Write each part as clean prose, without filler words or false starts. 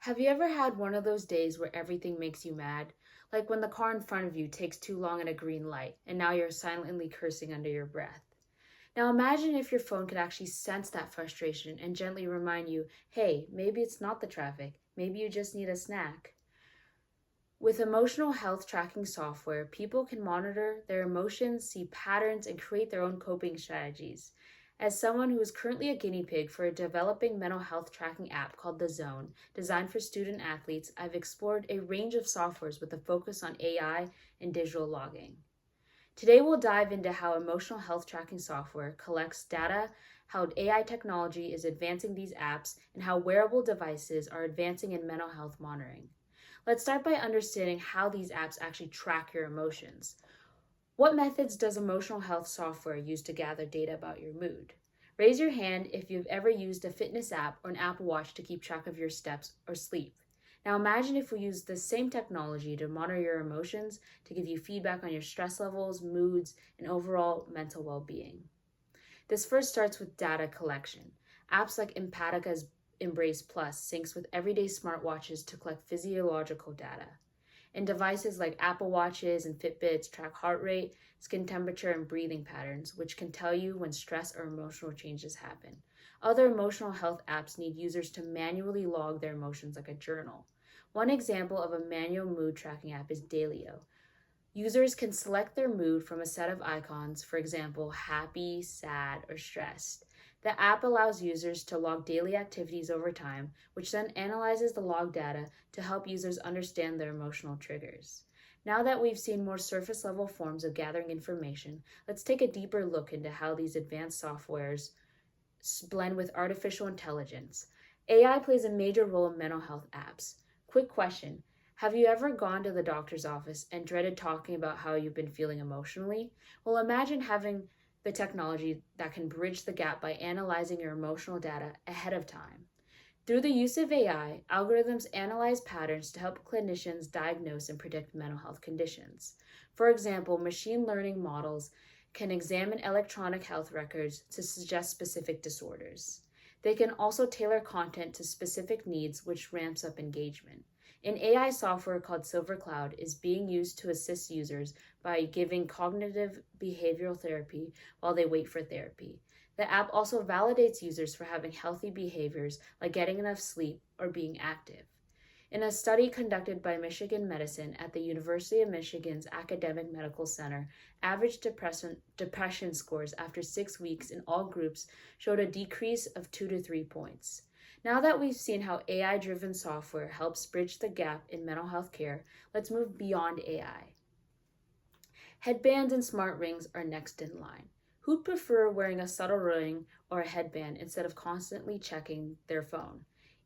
Have you ever had one of those days where everything makes you mad? Like when the car in front of you takes too long at a green light and now you're silently cursing under your breath. Now imagine if your phone could actually sense that frustration and gently remind you, hey, maybe it's not the traffic, maybe you just need a snack. With emotional health tracking software, people can monitor their emotions, see patterns, and create their own coping strategies. As someone who is currently a guinea pig for a developing mental health tracking app called The Zone, designed for student athletes, I've explored a range of softwares with a focus on AI and digital logging. Today, we'll dive into how emotional health tracking software collects data, how AI technology is advancing these apps, and how wearable devices are advancing in mental health monitoring. Let's start by understanding how these apps actually track your emotions. What methods does emotional health software use to gather data about your mood? Raise your hand if you've ever used a fitness app or an Apple Watch to keep track of your steps or sleep. Now imagine if we use the same technology to monitor your emotions, to give you feedback on your stress levels, moods, and overall mental well-being. This first starts with data collection. Apps like Empatica's Embrace Plus syncs with everyday smartwatches to collect physiological data. And devices like Apple Watches and Fitbits track heart rate, skin temperature, and breathing patterns, which can tell you when stress or emotional changes happen. Other emotional health apps need users to manually log their emotions like a journal. One example of a manual mood tracking app is Dailyo. Users can select their mood from a set of icons, for example, happy, sad, or stressed. The app allows users to log daily activities over time, which then analyzes the log data to help users understand their emotional triggers. Now that we've seen more surface level forms of gathering information, let's take a deeper look into how these advanced softwares blend with artificial intelligence. AI plays a major role in mental health apps. Quick question. Have you ever gone to the doctor's office and dreaded talking about how you've been feeling emotionally? Well, imagine having the technology that can bridge the gap by analyzing your emotional data ahead of time. Through the use of AI, algorithms analyze patterns to help clinicians diagnose and predict mental health conditions. For example, machine learning models can examine electronic health records to suggest specific disorders. They can also tailor content to specific needs, which ramps up engagement. An AI software called SilverCloud is being used to assist users by giving cognitive behavioral therapy while they wait for therapy. The app also validates users for having healthy behaviors like getting enough sleep or being active. In a study conducted by Michigan Medicine at the University of Michigan's Academic Medical Center, average depression scores after 6 weeks in all groups showed a decrease of 2 to 3 points. Now that we've seen how AI-driven software helps bridge the gap in mental health care, let's move beyond AI. Headbands and smart rings are next in line. Who'd prefer wearing a subtle ring or a headband instead of constantly checking their phone?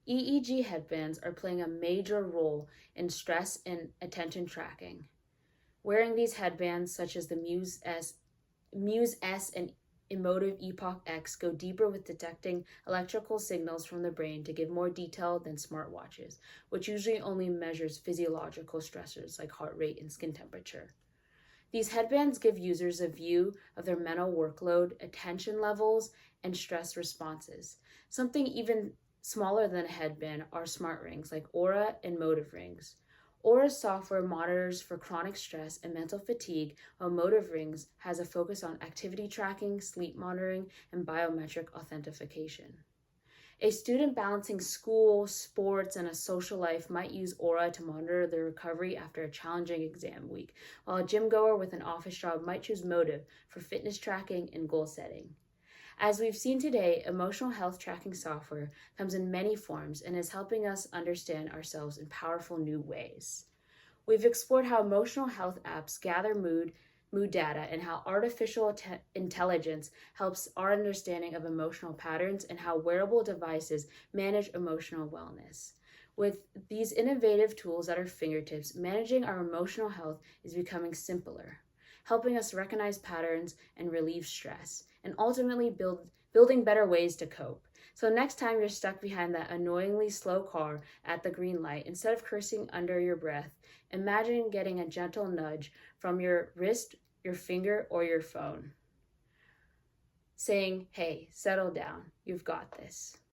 EEG headbands are playing a major role in stress and attention tracking. Wearing these headbands, such as the Muse S and Emotive Epoch X, go deeper with detecting electrical signals from the brain to give more detail than smartwatches, which usually only measures physiological stressors like heart rate and skin temperature. These headbands give users a view of their mental workload, attention levels, and stress responses. Something even smaller than a headband are smart rings like Aura and Motive rings. Aura software monitors for chronic stress and mental fatigue, while Motive rings has a focus on activity tracking, sleep monitoring, and biometric authentication. A student balancing school, sports, and a social life might use Aura to monitor their recovery after a challenging exam week, while a gym goer with an office job might choose Motive for fitness tracking and goal setting. As we've seen today, emotional health tracking software comes in many forms and is helping us understand ourselves in powerful new ways. We've explored how emotional health apps gather mood data and how artificial intelligence helps our understanding of emotional patterns and how wearable devices manage emotional wellness. With these innovative tools at our fingertips, managing our emotional health is becoming simpler, helping us recognize patterns and relieve stress, and ultimately building better ways to cope. So next time you're stuck behind that annoyingly slow car at the green light, instead of cursing under your breath, imagine getting a gentle nudge from your wrist, your finger, or your phone, saying, hey, settle down, you've got this.